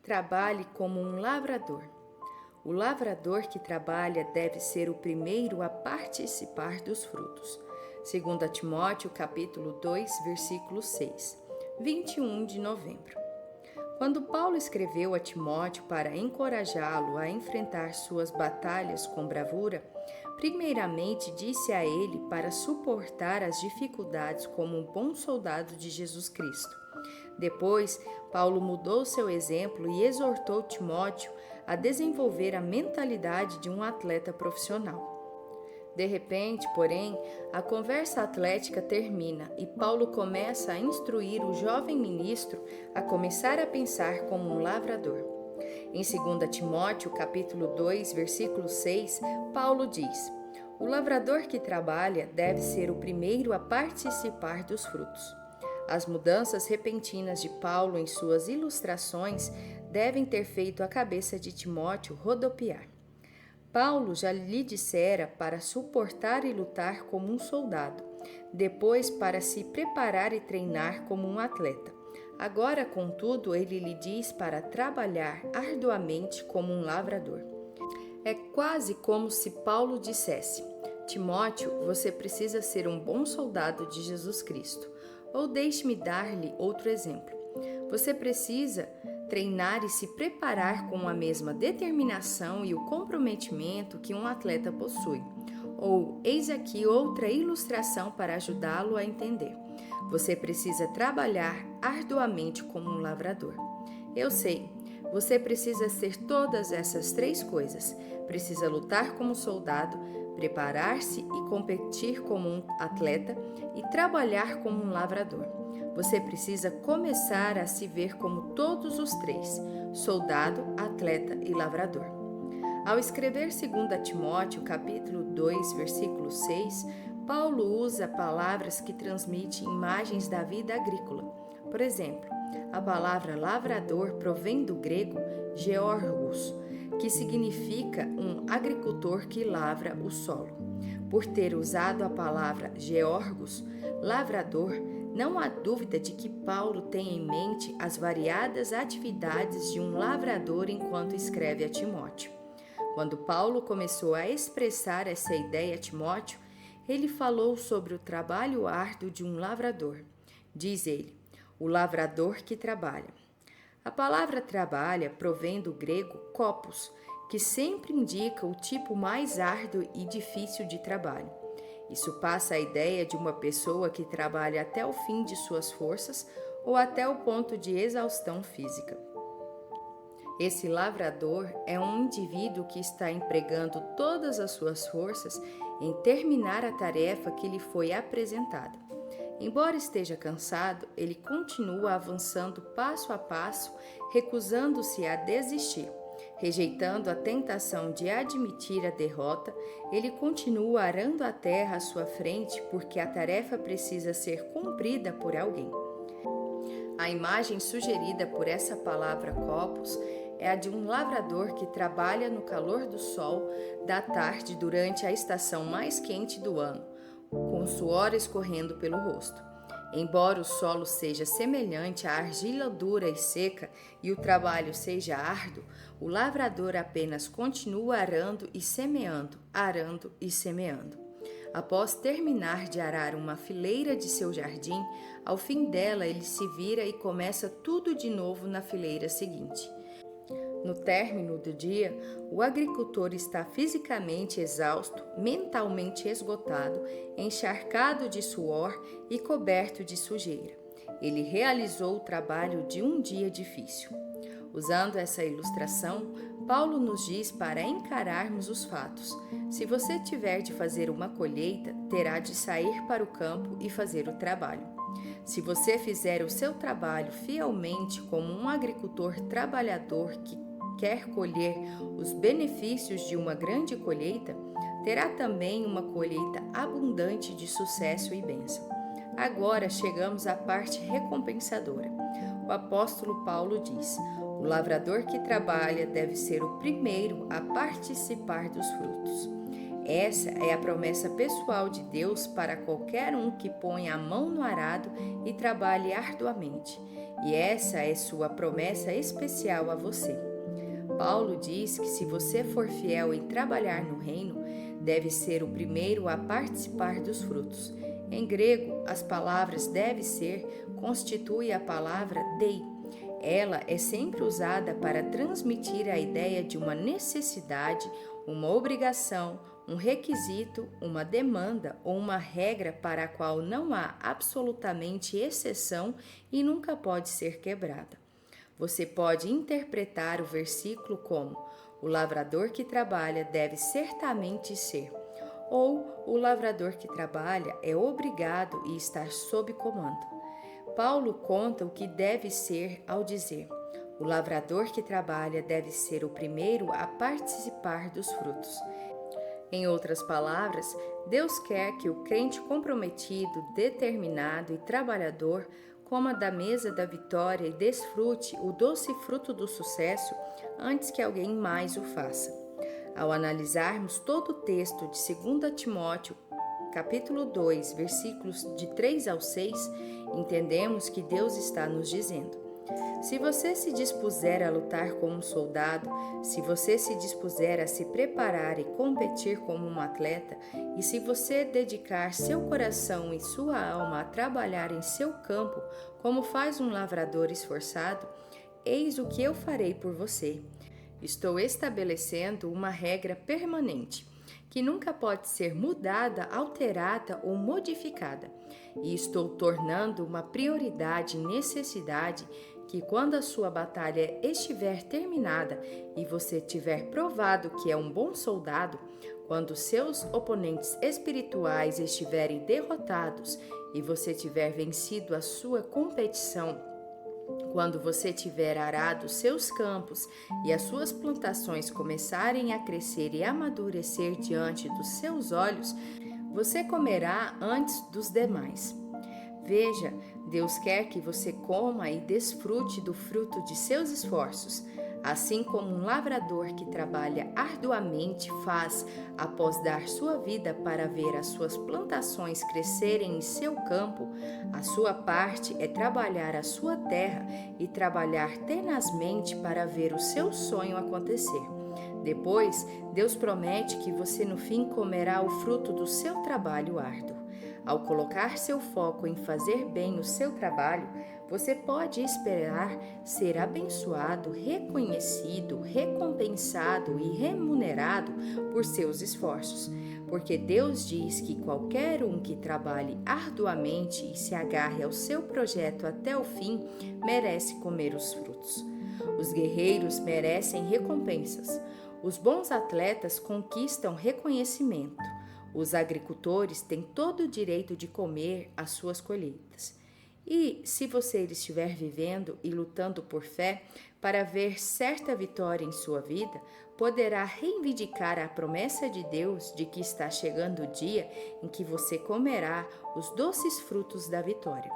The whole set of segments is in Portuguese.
trabalhe como um lavrador. O lavrador que trabalha deve ser o primeiro a participar dos frutos. 2 Timóteo, capítulo 2, versículo 6, 21 de novembro. Quando Paulo escreveu a Timóteo para encorajá-lo a enfrentar suas batalhas com bravura, primeiramente disse a ele para suportar as dificuldades como um bom soldado de Jesus Cristo. Depois, Paulo mudou seu exemplo e exortou Timóteo a desenvolver a mentalidade de um atleta profissional. De repente, porém, a conversa atlética termina e Paulo começa a instruir o jovem ministro a começar a pensar como um lavrador. Em 2 Timóteo, capítulo 2, versículo 6, Paulo diz: "O lavrador que trabalha deve ser o primeiro a participar dos frutos." As mudanças repentinas de Paulo em suas ilustrações devem ter feito a cabeça de Timóteo rodopiar. Paulo já lhe dissera para suportar e lutar como um soldado, depois para se preparar e treinar como um atleta. Agora, contudo, ele lhe diz para trabalhar arduamente como um lavrador. É quase como se Paulo dissesse: Timóteo, você precisa ser um bom soldado de Jesus Cristo. Ou deixe-me dar-lhe outro exemplo. Você precisa treinar e se preparar com a mesma determinação e o comprometimento que um atleta possui. Ou, eis aqui outra ilustração para ajudá-lo a entender. Você precisa trabalhar arduamente como um lavrador. Eu sei, você precisa ser todas essas três coisas. Precisa lutar como soldado, preparar-se e competir como um atleta e trabalhar como um lavrador. Você precisa começar a se ver como todos os três: soldado, atleta e lavrador. Ao escrever 2 Timóteo, capítulo 2, versículo 6, Paulo usa palavras que transmitem imagens da vida agrícola. Por exemplo, a palavra lavrador provém do grego geórgos, que significa um agricultor que lavra o solo. Por ter usado a palavra geórgos, lavrador, não há dúvida de que Paulo tem em mente as variadas atividades de um lavrador enquanto escreve a Timóteo. Quando Paulo começou a expressar essa ideia a Timóteo, ele falou sobre o trabalho árduo de um lavrador. Diz ele: o lavrador que trabalha. A palavra trabalha provém do grego kopos, que sempre indica o tipo mais árduo e difícil de trabalho. Isso passa a ideia de uma pessoa que trabalha até o fim de suas forças ou até o ponto de exaustão física. Esse lavrador é um indivíduo que está empregando todas as suas forças em terminar a tarefa que lhe foi apresentada. Embora esteja cansado, ele continua avançando passo a passo, recusando-se a desistir. Rejeitando a tentação de admitir a derrota, ele continua arando a terra à sua frente porque a tarefa precisa ser cumprida por alguém. A imagem sugerida por essa palavra kopos é a de um lavrador que trabalha no calor do sol da tarde durante a estação mais quente do ano, com suor escorrendo pelo rosto. Embora o solo seja semelhante à argila dura e seca e o trabalho seja árduo, o lavrador apenas continua arando e semeando, arando e semeando. Após terminar de arar uma fileira de seu jardim, ao fim dela ele se vira e começa tudo de novo na fileira seguinte. No término do dia, o agricultor está fisicamente exausto, mentalmente esgotado, encharcado de suor e coberto de sujeira. Ele realizou o trabalho de um dia difícil. Usando essa ilustração, Paulo nos diz para encararmos os fatos. Se você tiver de fazer uma colheita, terá de sair para o campo e fazer o trabalho. Se você fizer o seu trabalho fielmente como um agricultor trabalhador que quer colher os benefícios de uma grande colheita, terá também uma colheita abundante de sucesso e bênção. Agora chegamos à parte recompensadora. O apóstolo Paulo diz: o lavrador que trabalha deve ser o primeiro a participar dos frutos. Essa é a promessa pessoal de Deus para qualquer um que põe a mão no arado e trabalhe arduamente. E essa é sua promessa especial a você. Paulo diz que se você for fiel em trabalhar no reino, deve ser o primeiro a participar dos frutos. Em grego, as palavras deve ser constitui a palavra dei. Ela é sempre usada para transmitir a ideia de uma necessidade, uma obrigação, um requisito, uma demanda ou uma regra para a qual não há absolutamente exceção e nunca pode ser quebrada. Você pode interpretar o versículo como: o lavrador que trabalha deve certamente ser, ou o lavrador que trabalha é obrigado e está sob comando. Paulo conta o que deve ser ao dizer: o lavrador que trabalha deve ser o primeiro a participar dos frutos. Em outras palavras, Deus quer que o crente comprometido, determinado e trabalhador coma da mesa da vitória e desfrute o doce fruto do sucesso antes que alguém mais o faça. Ao analisarmos todo o texto de 2 Timóteo, capítulo 2, versículos de 3 ao 6, entendemos que Deus está nos dizendo: se você se dispuser a lutar como um soldado, se você se dispuser a se preparar e competir como um atleta, e se você dedicar seu coração e sua alma a trabalhar em seu campo, como faz um lavrador esforçado, eis o que eu farei por você. Estou estabelecendo uma regra permanente, que nunca pode ser mudada, alterada ou modificada, e estou tornando uma prioridade e necessidade que quando a sua batalha estiver terminada e você tiver provado que é um bom soldado, quando seus oponentes espirituais estiverem derrotados e você tiver vencido a sua competição, quando você tiver arado seus campos e as suas plantações começarem a crescer e amadurecer diante dos seus olhos, você comerá antes dos demais. Veja, Deus quer que você coma e desfrute do fruto de seus esforços, assim como um lavrador que trabalha arduamente faz após dar sua vida para ver as suas plantações crescerem em seu campo. A sua parte é trabalhar a sua terra e trabalhar tenazmente para ver o seu sonho acontecer. Depois, Deus promete que você no fim comerá o fruto do seu trabalho árduo. Ao colocar seu foco em fazer bem o seu trabalho, você pode esperar ser abençoado, reconhecido, recompensado e remunerado por seus esforços, porque Deus diz que qualquer um que trabalhe arduamente e se agarre ao seu projeto até o fim merece comer os frutos. Os guerreiros merecem recompensas. Os bons atletas conquistam reconhecimento. Os agricultores têm todo o direito de comer as suas colheitas. E, se você estiver vivendo e lutando por fé para ver certa vitória em sua vida, poderá reivindicar a promessa de Deus de que está chegando o dia em que você comerá os doces frutos da vitória.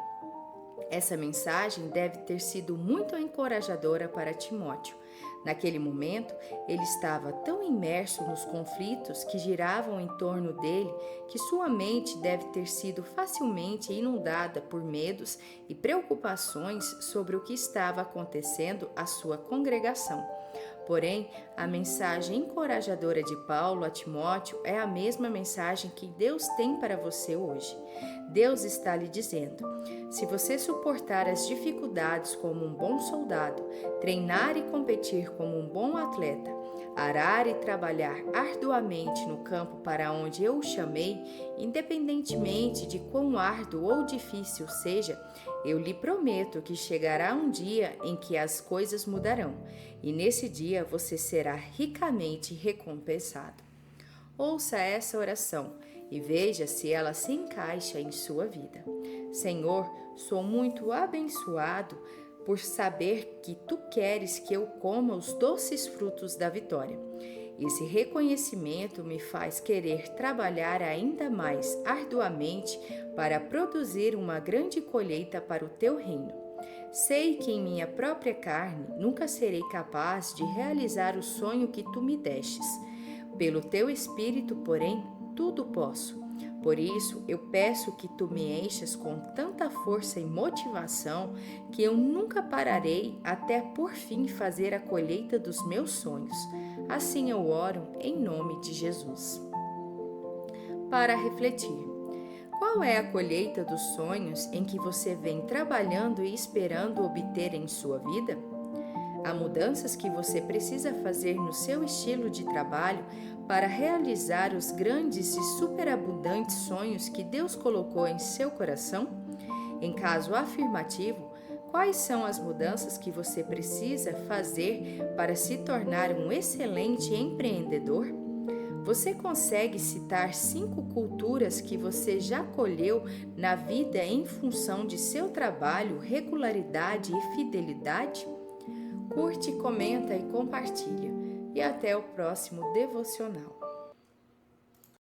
Essa mensagem deve ter sido muito encorajadora para Timóteo. Naquele momento, ele estava tão imerso nos conflitos que giravam em torno dele que sua mente deve ter sido facilmente inundada por medos e preocupações sobre o que estava acontecendo à sua congregação. Porém, a mensagem encorajadora de Paulo a Timóteo é a mesma mensagem que Deus tem para você hoje. Deus está lhe dizendo: se você suportar as dificuldades como um bom soldado, treinar e competir como um bom atleta, arar e trabalhar arduamente no campo para onde eu o chamei, independentemente de quão árduo ou difícil seja, eu lhe prometo que chegará um dia em que as coisas mudarão, e nesse dia você será ricamente recompensado. Ouça essa oração e veja se ela se encaixa em sua vida. Senhor, sou muito abençoado por saber que Tu queres que eu coma os doces frutos da vitória. Esse reconhecimento me faz querer trabalhar ainda mais arduamente para produzir uma grande colheita para o Teu reino. Sei que em minha própria carne nunca serei capaz de realizar o sonho que Tu me destes. Pelo teu Espírito, porém, tudo posso. Por isso, eu peço que tu me enchas com tanta força e motivação que eu nunca pararei até por fim fazer a colheita dos meus sonhos. Assim eu oro em nome de Jesus. Para refletir. Qual é a colheita dos sonhos em que você vem trabalhando e esperando obter em sua vida? Há mudanças que você precisa fazer no seu estilo de trabalho para realizar os grandes e superabundantes sonhos que Deus colocou em seu coração? Em caso afirmativo, quais são as mudanças que você precisa fazer para se tornar um excelente empreendedor? Você consegue citar 5 culturas que você já colheu na vida em função de seu trabalho, regularidade e fidelidade? Curte, comenta e compartilha. E até o próximo devocional.